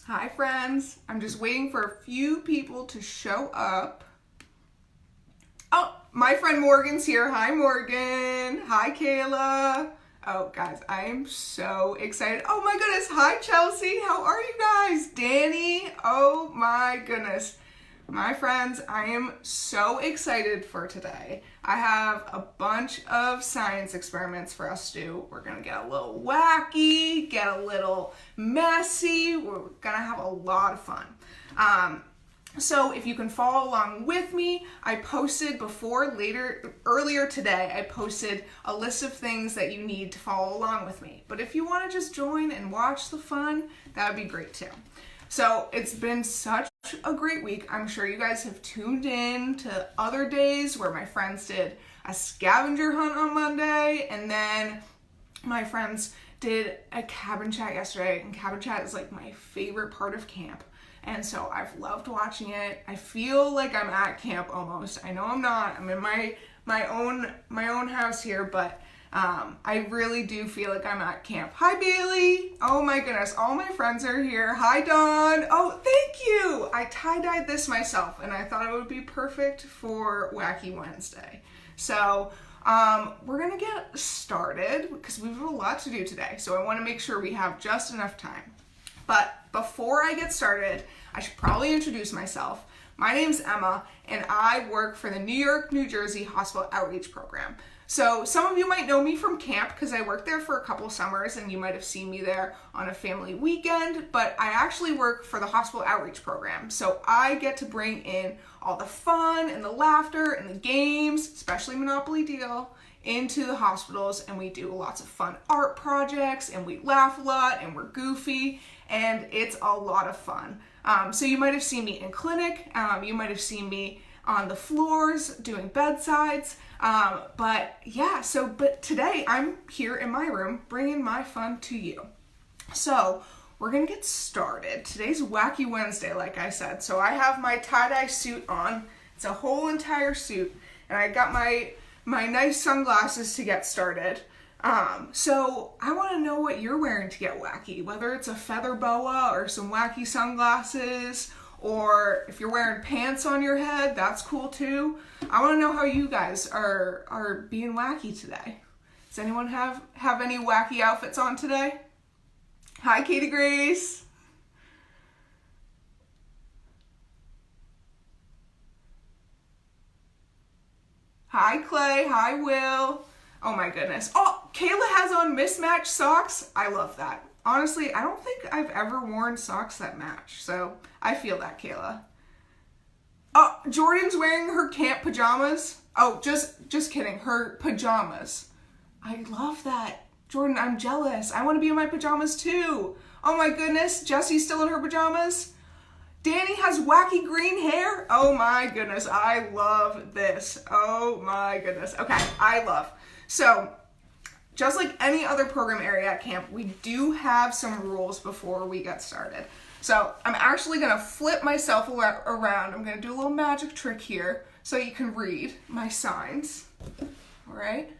Hi friends, I'm just waiting for a few people to show up. Oh, my friend Morgan's here. Hi Morgan. Hi Kayla. Oh guys, I am so excited. Oh my goodness. Hi Chelsea. How are you guys? Danny. Oh my goodness. My friends, I am so excited for today. I have a bunch of science experiments for us to do. We're gonna get a little wacky, get a little messy. We're gonna have a lot of fun. So if you can follow along with me, I posted earlier today, I posted a list of things that you need to follow along with me. But if you wanna just join and watch the fun, that would be great too. So it's been such a great week. I'm sure you guys have tuned in to other days where my friends did a scavenger hunt on Monday, and then my friends did a cabin chat yesterday, and cabin chat is like my favorite part of camp. And so I've loved watching it. I feel like I'm at camp almost. I know I'm not. I'm in my own house here, but I really do feel like I'm at camp. Hi, Bailey. Oh my goodness. All my friends are here. Hi, Dawn. Oh, thank you. I tie-dyed this myself and I thought it would be perfect for Wacky Wednesday. So we're going to get started because we have a lot to do today. So I want to make sure we have just enough time. But before I get started, I should probably introduce myself. My name's Emma and I work for the New York, New Jersey Hospital Outreach Program. So some of you might know me from camp because I worked there for a couple summers and you might have seen me there on a family weekend, but I actually work for the hospital outreach program. So I get to bring in all the fun and the laughter and the games, especially Monopoly Deal, into the hospitals, and we do lots of fun art projects and we laugh a lot and we're goofy and it's a lot of fun. So you might have seen me in clinic, you might have seen me on the floors doing bedsides, but today I'm here in my room bringing my fun to you. So we're gonna get started. Today's Wacky Wednesday, like I said. So I have my tie-dye suit on. It's a whole entire suit, and I got my nice sunglasses to get started. So I want to know what you're wearing to get wacky, whether it's a feather boa or some wacky sunglasses, or if you're wearing pants on your head, that's cool too. I want to know how you guys are being wacky today. Does anyone have any wacky outfits on today? Hi, Katie Grace. Hi, Clay. Hi, Will. Oh my goodness. Oh, Kayla has on mismatched socks. I love that. Honestly, I don't think I've ever worn socks that match, so I feel that, Kayla. Oh, Jordan's wearing her camp pajamas. Oh, just kidding. Her pajamas. I love that. Jordan, I'm jealous. I want to be in my pajamas too. Oh my goodness. Jessie's still in her pajamas. Danny has wacky green hair. Oh my goodness. I love this. Oh my goodness. Okay, I love. So, just like any other program area at camp, we do have some rules before we get started. So I'm actually gonna flip myself around. I'm gonna do a little magic trick here so you can read my signs. All right.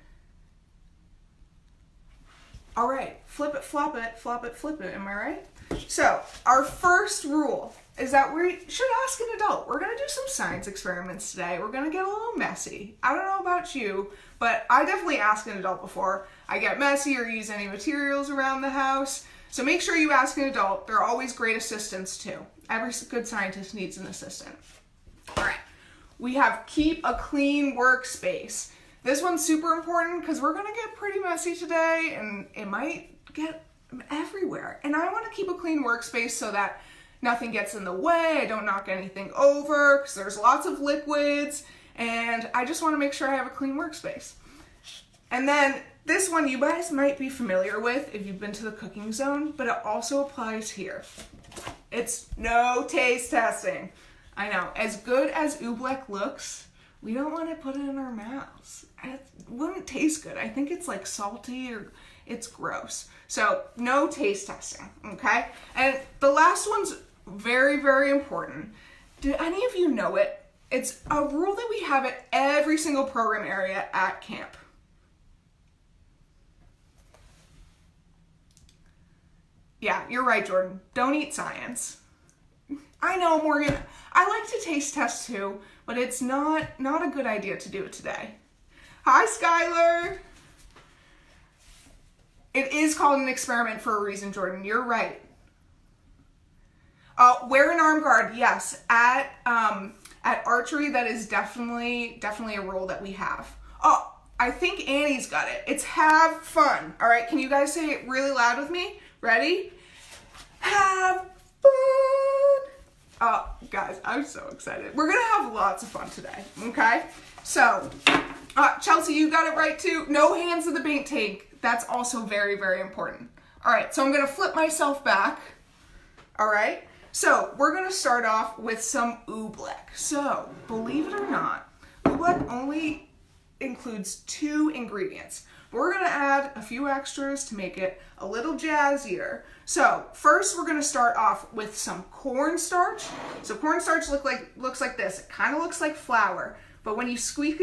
All right, flip it, flop it, flop it, flip it, am I right? So our first rule is that we should ask an adult. We're gonna do some science experiments today. We're gonna get a little messy. I don't know about you, but I definitely ask an adult before I get messy or use any materials around the house. So make sure you ask an adult. They're always great assistants too. Every good scientist needs an assistant. All right, we have keep a clean workspace. This one's super important because we're gonna get pretty messy today and it might get everywhere. And I wanna keep a clean workspace so that nothing gets in the way, I don't knock anything over because there's lots of liquids, and I just wanna make sure I have a clean workspace. And then this one you guys might be familiar with if you've been to the cooking zone, but it also applies here. It's no taste testing. I know, as good as Oobleck looks, we don't want to put it in our mouths. It wouldn't taste good. I think it's like salty or it's gross. So no taste testing, okay? And the last one's very, very important. Did any of you know it? It's a rule that we have at every single program area at camp. Yeah, you're right, Jordan. Don't eat science. I know, Morgan. I like to taste test too, but it's not a good idea to do it today. Hi, Skylar. It is called an experiment for a reason, Jordan. You're right. Wear an arm guard. Yes, at archery, that is definitely a rule that we have. Oh, I think Annie's got it. It's have fun. All right, can you guys say it really loud with me? Ready? Have fun. Oh, guys, I'm so excited. We're gonna have lots of fun today. Okay, so Chelsea, you got it right too. No hands in the paint tank. That's also very, very important. All right, so I'm gonna flip myself back. All right, so we're gonna start off with some Oobleck. So, believe it or not, Oobleck only includes 2 ingredients. We're gonna add a few extras to make it a little jazzier. So, first we're gonna start off with some cornstarch. So cornstarch looks like this. It kind of looks like flour, but when you squeeze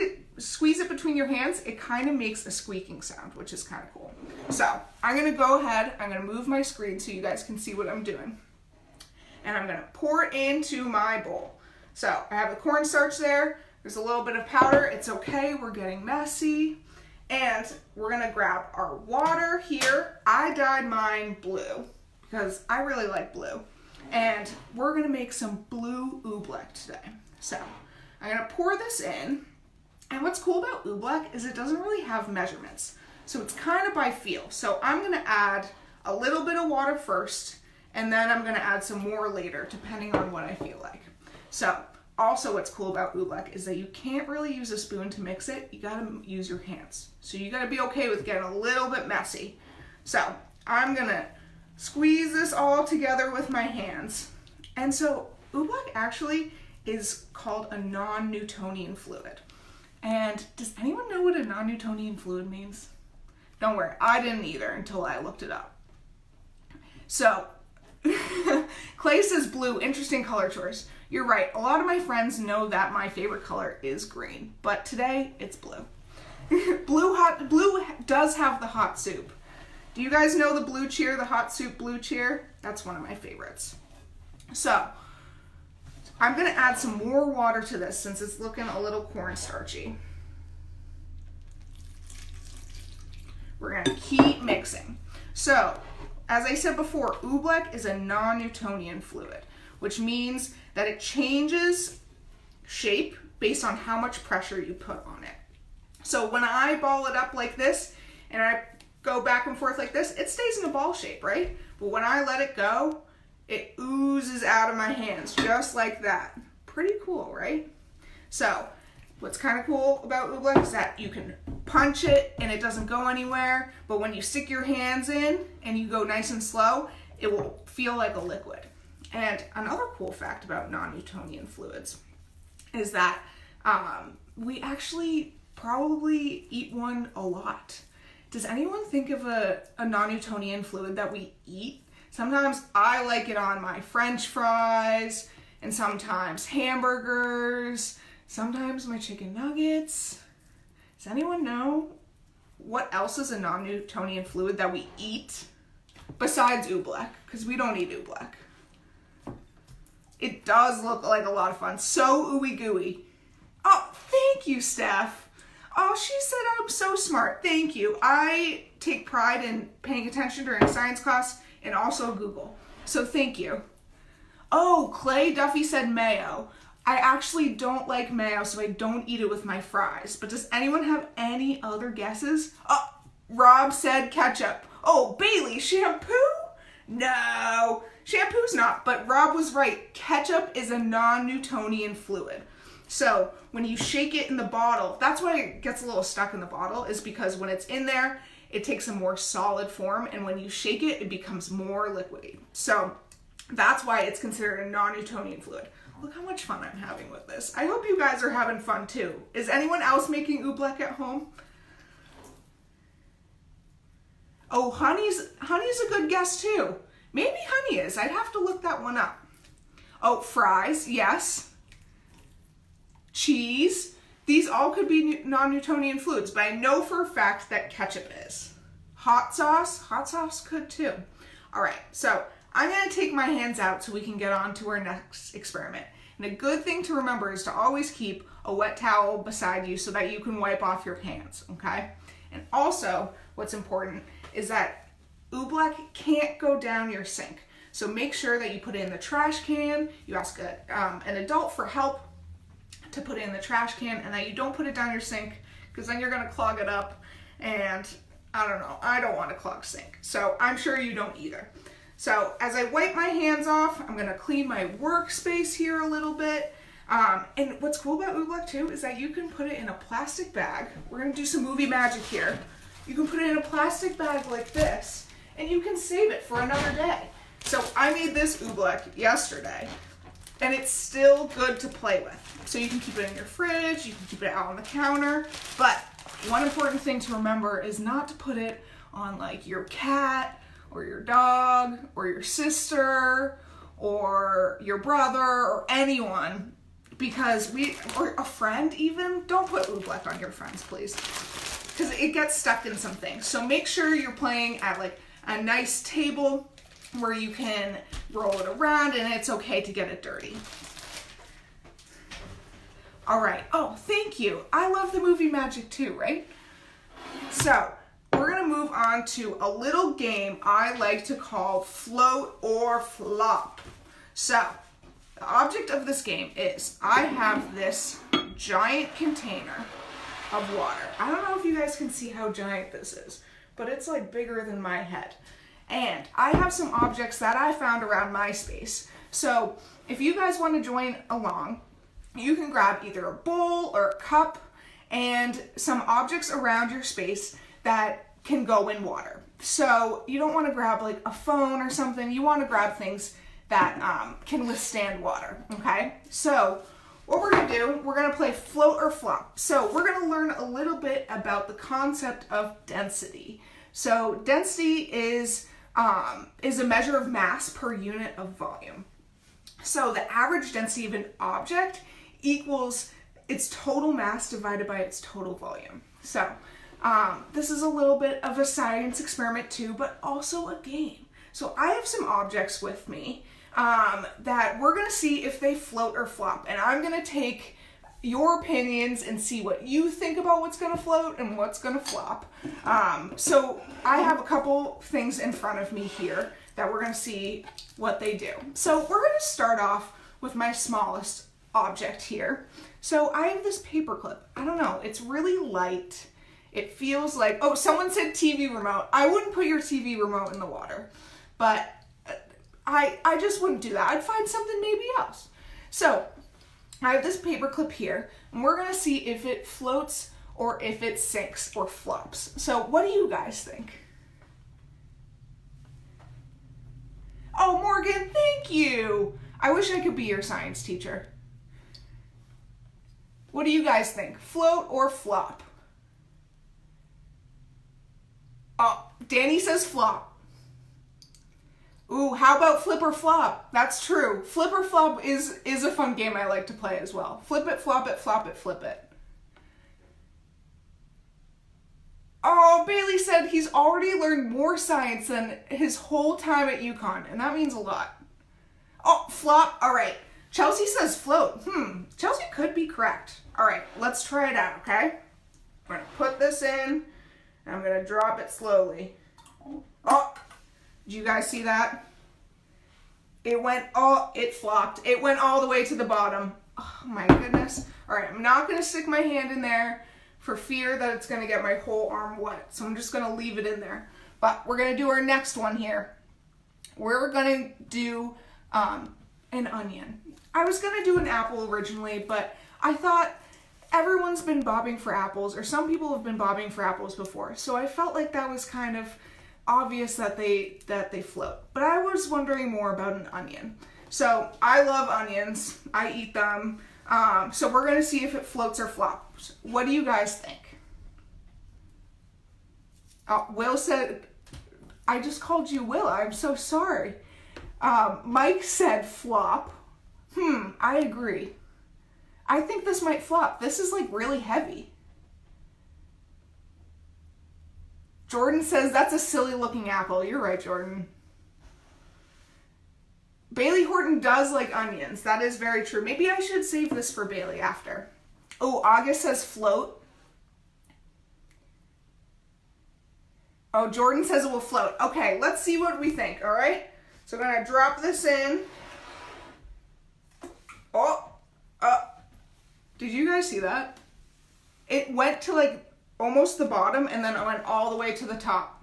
it between your hands, it kind of makes a squeaking sound, which is kind of cool. So I'm gonna go ahead, I'm gonna move my screen so you guys can see what I'm doing. And I'm gonna pour it into my bowl. So I have the cornstarch there, there's a little bit of powder, it's okay, we're getting messy. And we're gonna grab our water here. I dyed mine blue because I really like blue. And we're gonna make some blue Oobleck today. So I'm gonna pour this in. And what's cool about Oobleck is it doesn't really have measurements. So it's kind of by feel. So I'm gonna add a little bit of water first, and then I'm gonna add some more later, depending on what I feel like. So also what's cool about Oobleck is that you can't really use a spoon to mix it. You gotta use your hands. So you gotta be okay with getting a little bit messy. So I'm gonna squeeze this all together with my hands. And so Oobleck actually is called a non-Newtonian fluid. And does anyone know what a non-Newtonian fluid means? Don't worry, I didn't either until I looked it up. So, Clay says blue, interesting color choice. You're right, a lot of my friends know that my favorite color is green, but today it's blue. Blue does have the hot soup. Do you guys know the blue cheer, the hot soup blue cheer? That's one of my favorites. So, I'm gonna add some more water to this since it's looking a little cornstarchy. We're gonna keep mixing. So, as I said before, Oobleck is a non-Newtonian fluid, which means that it changes shape based on how much pressure you put on it. So when I ball it up like this and I go back and forth like this, it stays in a ball shape, right? But when I let it go, it oozes out of my hands just like that. Pretty cool, right? So what's kind of cool about Oobleck is that you can punch it and it doesn't go anywhere, but when you stick your hands in and you go nice and slow, it will feel like a liquid. And another cool fact about non-Newtonian fluids is that we actually probably eat one a lot. Does anyone think of a non-Newtonian fluid that we eat? Sometimes I like it on my French fries, and sometimes hamburgers, sometimes my chicken nuggets. Does anyone know what else is a non-Newtonian fluid that we eat besides Oobleck? Because we don't eat Oobleck. It does look like a lot of fun. So ooey gooey. Oh, thank you, Steph. Oh, she said I'm so smart. Thank you. I take pride in paying attention during science class and also Google. So thank you. Oh, Clay Duffy said mayo. I actually don't like mayo, so I don't eat it with my fries. But does anyone have any other guesses? Oh, Rob said ketchup. Oh, Bailey, shampoo? No, shampoo's not, but Rob was right. Ketchup is a non-Newtonian fluid. So when you shake it in the bottle, that's why it gets a little stuck in the bottle, is because when it's in there, it takes a more solid form, and when you shake it, it becomes more liquidy. So that's why it's considered a non-Newtonian fluid. Look how much fun I'm having with this. I hope you guys are having fun too. Is anyone else making Oobleck at home? Oh, honey's a good guess too. Maybe honey is. I'd have to look that one up. Oh, fries, yes. Cheese. These all could be non-Newtonian fluids, but I know for a fact that ketchup is. Hot sauce could too. All right, so I'm gonna take my hands out so we can get on to our next experiment. And a good thing to remember is to always keep a wet towel beside you so that you can wipe off your hands, okay? And also, what's important is that Oobleck can't go down your sink. So make sure that you put it in the trash can, you ask an adult for help to put it in the trash can, and that you don't put it down your sink, because then you're gonna clog it up, and I don't know, I don't want to clog sink. So I'm sure you don't either. So as I wipe my hands off, I'm gonna clean my workspace here a little bit. And what's cool about Oobleck too is that you can put it in a plastic bag. We're gonna do some movie magic here. You can put it in a plastic bag like this, and you can save it for another day. So I made this Oobleck yesterday, and it's still good to play with. So you can keep it in your fridge, you can keep it out on the counter, but one important thing to remember is not to put it on like your cat or your dog or your sister or your brother or anyone, because or a friend even, don't put Oobleck on your friends, please, because it gets stuck in some things. So make sure you're playing at like a nice table where you can roll it around and it's okay to get it dirty. All right, oh, thank you. I love the movie magic too, right? So we're gonna move on to a little game I like to call Float or Flop. So the object of this game is I have this giant container of water. I don't know if you guys can see how giant this is, but it's like bigger than my head. And I have some objects that I found around my space. So if you guys want to join along, you can grab either a bowl or a cup and some objects around your space that can go in water. So you don't want to grab like a phone or something. You want to grab things that can withstand water, okay? So what we're gonna do, we're gonna play float or flop. So we're gonna learn a little bit about the concept of density. So density is a measure of mass per unit of volume. So the average density of an object equals its total mass divided by its total volume. So this is a little bit of a science experiment too, but also a game. So I have some objects with me that we're gonna see if they float or flop, and I'm gonna take your opinions and see what you think about what's gonna float and what's gonna flop. So I have a couple things in front of me here that we're gonna see what they do. So we're gonna start off with my smallest object here. So I have this paper clip. I don't know, it's really light. It feels like, oh, someone said TV remote. I wouldn't put your TV remote in the water, but I just wouldn't do that. I'd find something maybe else. So I have this paper clip here, and we're gonna see if it floats or if it sinks or flops. So what do you guys think? Oh, Morgan, thank you. I wish I could be your science teacher. What do you guys think? Float or flop? Oh, Danny says flop. Ooh, how about flip or flop? That's true. Flip or flop is a fun game I like to play as well. Flip it, flop it, flop it, flip it. Oh, Bailey said he's already learned more science than his whole time at UConn, and that means a lot. Oh, flop. All right. Chelsea says float. Chelsea could be correct. All right, let's try it out, okay? I'm going to put this in, and I'm going to drop it slowly. Oh, did you guys see that? It flopped. It went all the way to the bottom. Oh my goodness. All right, I'm not going to stick my hand in there for fear that it's going to get my whole arm wet. So I'm just going to leave it in there. But we're going to do our next one here. We're going to do an onion. I was going to do an apple originally, but I thought everyone's been bobbing for apples, or some people have been bobbing for apples before. So I felt like that was kind of obvious that they float. But I was wondering more about an onion. So I love onions. I eat them. So we're going to see if it floats or flops. What do you guys think? Will said, I just called you Will. I'm so sorry. Mike said flop. I agree. I think this might flop. This is like really heavy. Jordan says that's a silly looking apple. You're right, Jordan. Bailey Horton does like onions. That is very true. Maybe I should save this for Bailey after. Oh, August says float. Oh, Jordan says it will float. Okay, let's see what we think, all right? So I'm going to drop this in. Oh, did you guys see that? It went to like almost the bottom and then it went all the way to the top.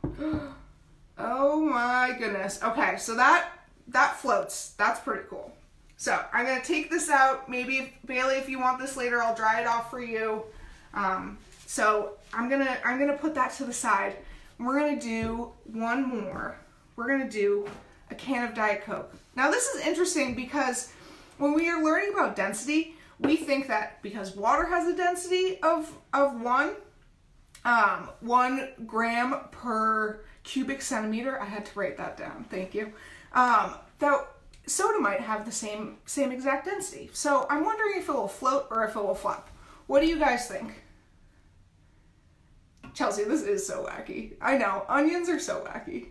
Oh my goodness. Okay, so that floats. That's pretty cool. So I'm going to take this out. Maybe, Bailey, if you want this later, I'll dry it off for you. So I'm gonna put that to the side. We're going to do one more. We're going to do a can of Diet Coke. Now this is interesting because when we are learning about density, we think that because water has a density of 1 gram per cubic centimeter, I had to write that down, thank you, that soda might have the same exact density. So I'm wondering if it will float or if it will flop. What do you guys think? Chelsea, this is so wacky. I know, onions are so wacky.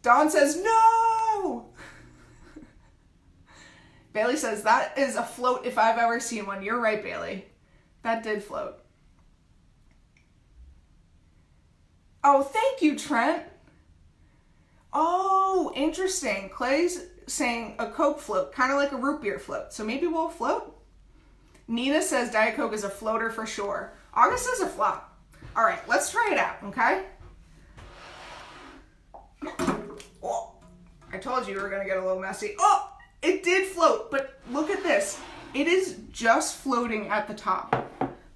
Dawn says, no! Bailey says, that is a float if I've ever seen one. You're right, Bailey. That did float. Oh, thank you, Trent. Oh, interesting. Clay's saying a Coke float, kind of like a root beer float. So maybe we'll float? Nina says Diet Coke is a floater for sure. August says a flop. All right, let's try it out, okay? Oh, I told you we were gonna get a little messy. Oh, it did float, but look at this. It is just floating at the top.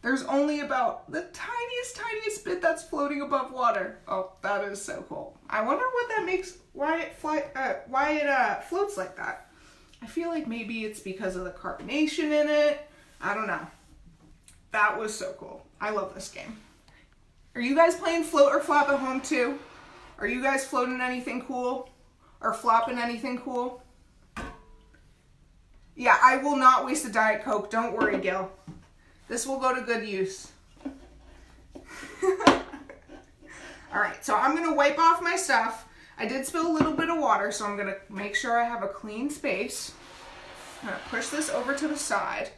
There's only about the tiniest bit that's floating above water. Oh, that is so cool. I wonder what that makes, why it floats like that. I feel like maybe it's because of the carbonation in it. I don't know. That was so cool. I love this game. Are you guys playing float or flop at home too? Are you guys floating anything cool? Or flopping anything cool? Yeah, I will not waste a Diet Coke. Don't worry, Gil. This will go to good use. All right, so I'm gonna wipe off my stuff. I did spill a little bit of water, so I'm gonna make sure I have a clean space. I'm gonna push this over to the side.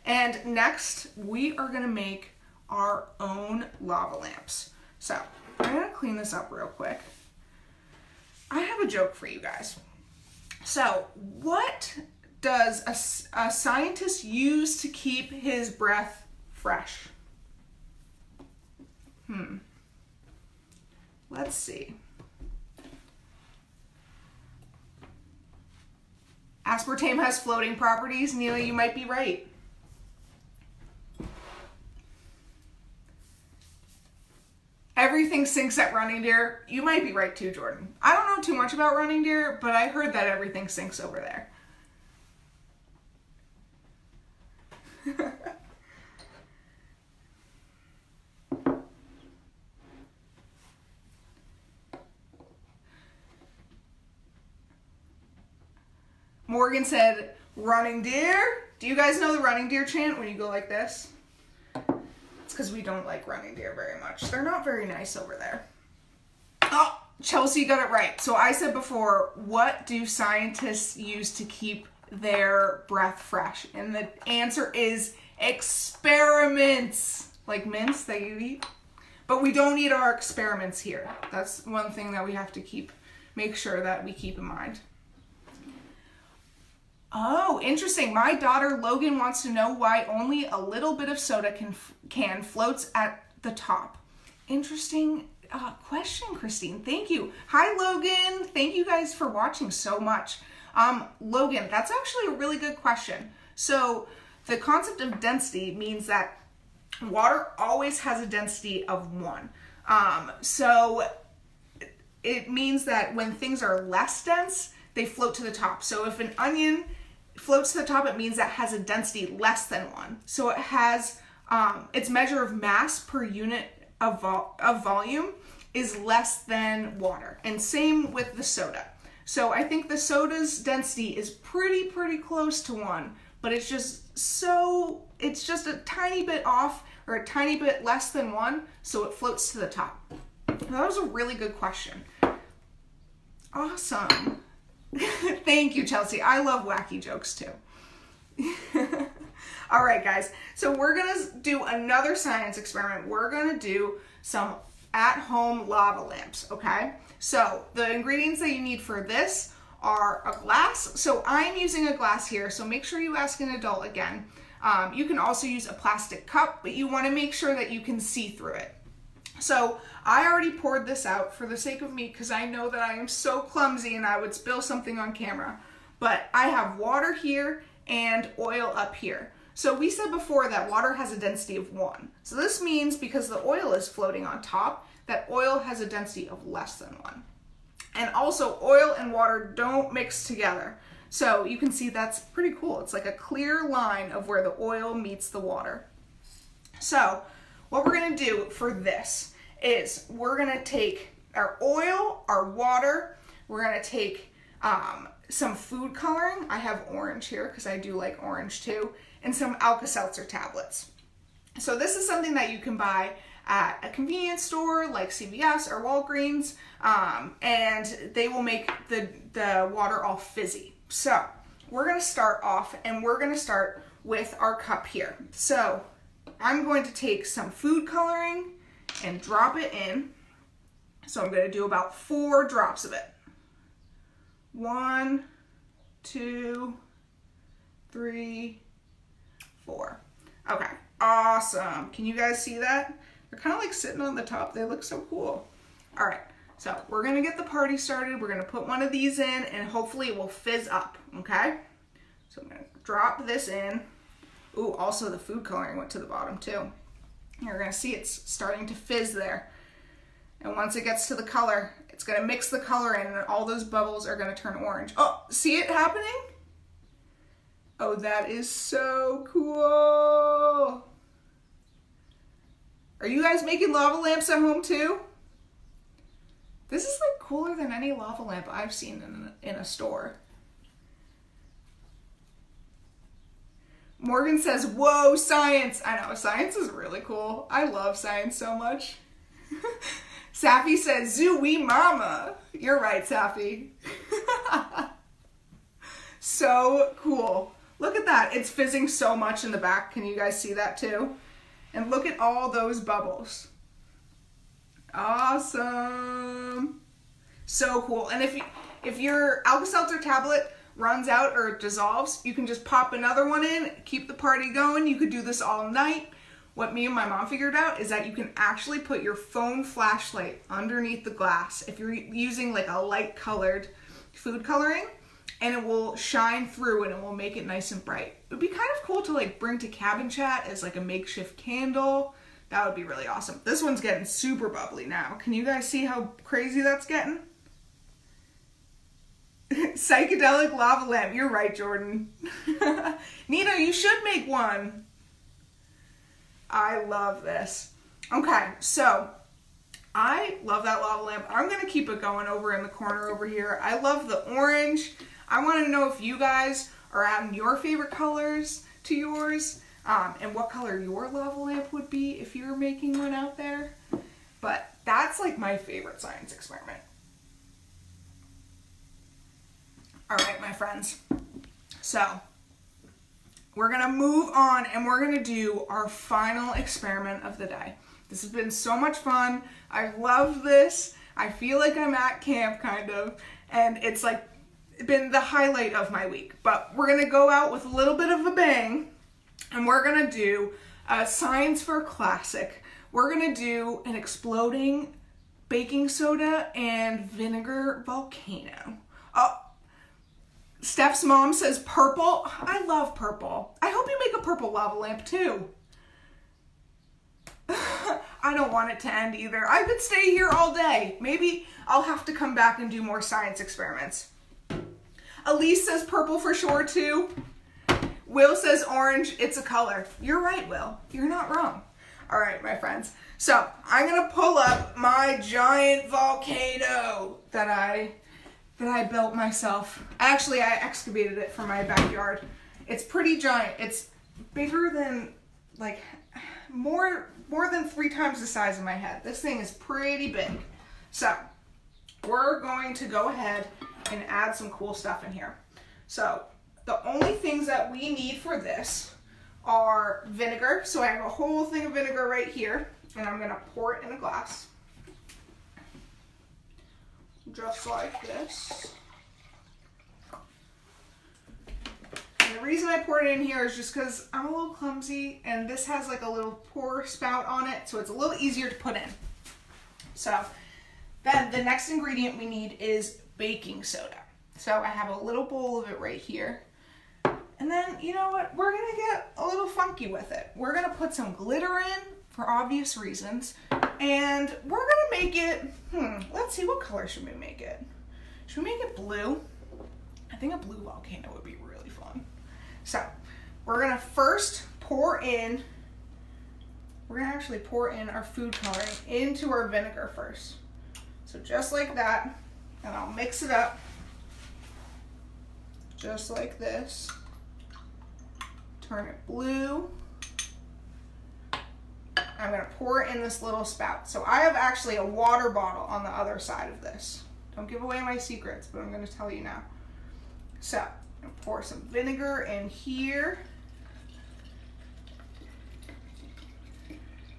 And next, we are gonna make our own lava lamps. So I'm gonna clean this up real quick. I have a joke for you guys. So what does a scientist use to keep his breath fresh? Let's see. Aspartame has floating properties. Neela, you might be right. Everything sinks at Running Deer. You might be right too, Jordan. I don't know too much about Running Deer, but I heard that everything sinks over there. Morgan said, Running Deer? Do you guys know the Running Deer chant when you go like this? It's because we don't like Running Deer very much. They're not very nice over there. Oh, Chelsea got it right. So I said before, what do scientists use to keep their breath fresh? And the answer is experiments. Like mints that you eat. But we don't eat our experiments here. That's one thing that we have to make sure that we keep in mind. Oh, interesting. My daughter Logan wants to know why only a little bit of soda can floats at the top. Interesting question, Christine. Thank you. Hi, Logan. Thank you guys for watching so much. Logan, that's actually a really good question. So the concept of density means that water always has a density of 1. So it means that when things are less dense, they float to the top. So if an onion floats to the top, it means that has a density less than 1. So it has, its measure of mass per unit of volume is less than water. And same with the soda. So I think the soda's density is pretty close to 1, but it's just a tiny bit off or a tiny bit less than 1, so it floats to the top. That was a really good question. Awesome. Thank you, Chelsea. I love wacky jokes too. All right, guys. So we're going to do another science experiment. We're going to do some at-home lava lamps, okay? So the ingredients that you need for this are a glass. So I'm using a glass here, so make sure you ask an adult again. You can also use a plastic cup, but you want to make sure that you can see through it. So I already poured this out for the sake of me because I know that I am so clumsy and I would spill something on camera. But I have water here and oil up here. So we said before that water has a density of 1. So this means because the oil is floating on top, that oil has a density of less than 1. And also oil and water don't mix together. So you can see that's pretty cool. It's like a clear line of where the oil meets the water. So what we're gonna do for this is we're gonna take our oil, our water, we're gonna take some food coloring. I have orange here because I do like orange too, and some Alka Seltzer tablets. So this is something that you can buy at a convenience store like CVS or Walgreens, and they will make the water all fizzy. So we're gonna start off and we're gonna start with our cup here. So I'm going to take some food coloring and drop it in. So I'm gonna do about 4 drops of it. 1, 2, 3, 4. Okay, awesome. Can you guys see that? They're kind of like sitting on the top. They look so cool. All right, so we're gonna get the party started. We're gonna put one of these in and hopefully it will fizz up, okay? So I'm gonna drop this in. Ooh, also the food coloring went to the bottom too. You're gonna see it's starting to fizz there. And once it gets to the color, it's gonna mix the color in and all those bubbles are gonna turn orange. Oh, see it happening? Oh, that is so cool. Are you guys making lava lamps at home too? This is like cooler than any lava lamp I've seen in a store. Morgan says, whoa, science. I know, science is really cool. I love science so much. Safi says, zooey mama. You're right, Safi. So cool. Look at that. It's fizzing so much in the back. Can you guys see that too? And look at all those bubbles. Awesome. So cool. And if your Alka Seltzer tablet runs out or dissolves, you can just pop another one in, keep the party going. You could do this all night. What me and my mom figured out is that you can actually put your phone flashlight underneath the glass if you're using like a light colored food coloring, and it will shine through and it will make it nice and bright. It would be kind of cool to like bring to cabin chat as like a makeshift candle. That would be really awesome. This one's getting super bubbly now. Can you guys see how crazy that's getting? Psychedelic lava lamp. You're right, Jordan. Nina, you should make one. I love this. Okay, so I love that lava lamp. I'm going to keep it going over in the corner over here. I love the orange. I want to know if you guys are adding your favorite colors to yours, and what color your lava lamp would be if you're making one out there. But that's like my favorite science experiment. All right, my friends. So we're going to move on and we're going to do our final experiment of the day. This has been so much fun. I love this. I feel like I'm at camp kind of, and it's like been the highlight of my week. But we're going to go out with a little bit of a bang, and we're going to do a Science for Classic. We're going to do an exploding baking soda and vinegar volcano. Oh, Steph's mom says purple. I love purple. I hope you make a purple lava lamp too. I don't want it to end either. I could stay here all day. Maybe I'll have to come back and do more science experiments. Elise says purple for sure too. Will says orange. It's a color. You're right, Will. You're not wrong. All right, my friends. So I'm going to pull up my giant volcano that I built myself. Actually, I excavated it from my backyard. It's pretty giant. It's bigger than, like, more than 3 times the size of my head. This thing is pretty big. So we're going to go ahead and add some cool stuff in here. So the only things that we need for this are vinegar. So I have a whole thing of vinegar right here, and I'm gonna pour it in a glass. Just like this. And the reason I poured it in here is just because I'm a little clumsy, and this has like a little pour spout on it, so it's a little easier to put in. So then the next ingredient we need is baking soda. So I have a little bowl of it right here. And then, you know what? We're gonna get a little funky with it. We're gonna put some glitter in for obvious reasons. And we're gonna make it, let's see, what color should we make it? Should we make it blue? I think a blue volcano would be really fun. So we're gonna first actually pour in our food coloring into our vinegar first. So just like that, and I'll mix it up just like this. Turn it blue. I'm gonna pour it in this little spout. So I have actually a water bottle on the other side of this. Don't give away my secrets, but I'm gonna tell you now. So I'm gonna pour some vinegar in here.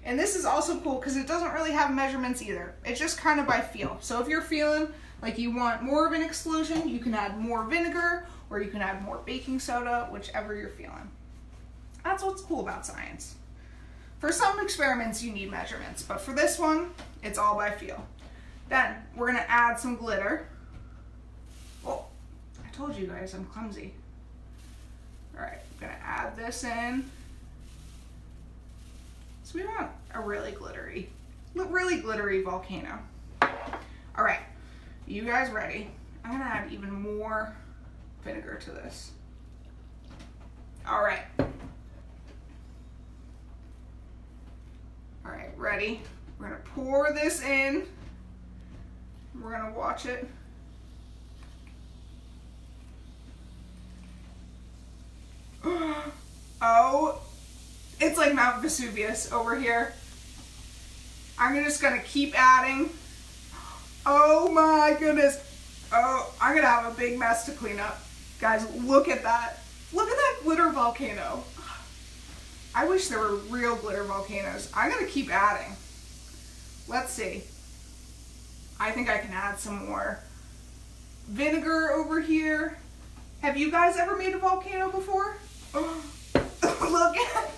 And this is also cool because it doesn't really have measurements either. It's just kind of by feel. So if you're feeling like you want more of an explosion, you can add more vinegar, or you can add more baking soda, whichever you're feeling. That's what's cool about science. For some experiments, you need measurements, but for this one, it's all by feel. Then we're gonna add some glitter. Oh, I told you guys I'm clumsy. All right, I'm gonna add this in. So we want a really glittery volcano. All right, you guys ready? I'm gonna add even more vinegar to this. All right. All right, ready? We're gonna pour this in. We're gonna watch it. Oh, it's like Mount Vesuvius over here. I'm just gonna keep adding. Oh my goodness. Oh, I'm gonna have a big mess to clean up. Guys, look at that. Look at that glitter volcano. I wish there were real glitter volcanoes. I'm gonna keep adding. Let's see. I think I can add some more vinegar over here. Have you guys ever made a volcano before? Oh, look at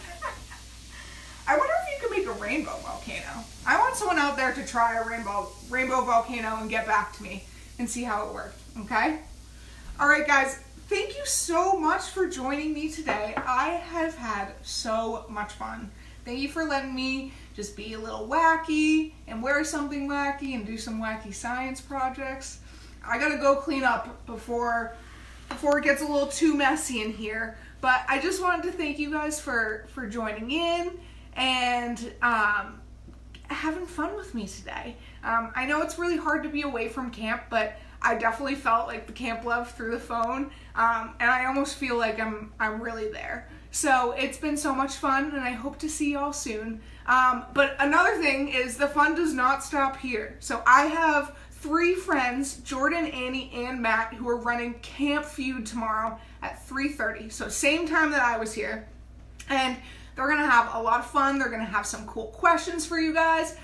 I wonder if you could make a rainbow volcano. I want someone out there to try a rainbow volcano and get back to me and see how it worked, okay? All right, guys, thank you so much for joining me today. I have had so much fun. Thank you for letting me just be a little wacky and wear something wacky and do some wacky science projects. I gotta go clean up before it gets a little too messy in here. But I just wanted to thank you guys for joining in and having fun with me today. I know it's really hard to be away from camp, but I definitely felt like the camp love through the phone, and I almost feel like I'm really there. So it's been so much fun, and I hope to see y'all soon. But another thing is the fun does not stop here. So I have 3 friends, Jordan, Annie, and Matt, who are running Camp Feud tomorrow at 3:30. So same time that I was here. And they're gonna have a lot of fun. They're gonna have some cool questions for you guys.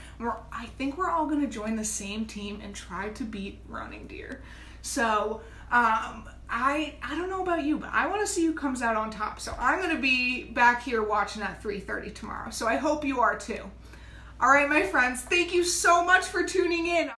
I think we're all gonna join the same team and try to beat running deer. So I don't know about you, but I wanna see who comes out on top. So I'm gonna be back here watching at 3:30 tomorrow. So I hope you are too. All right, my friends, thank you so much for tuning in.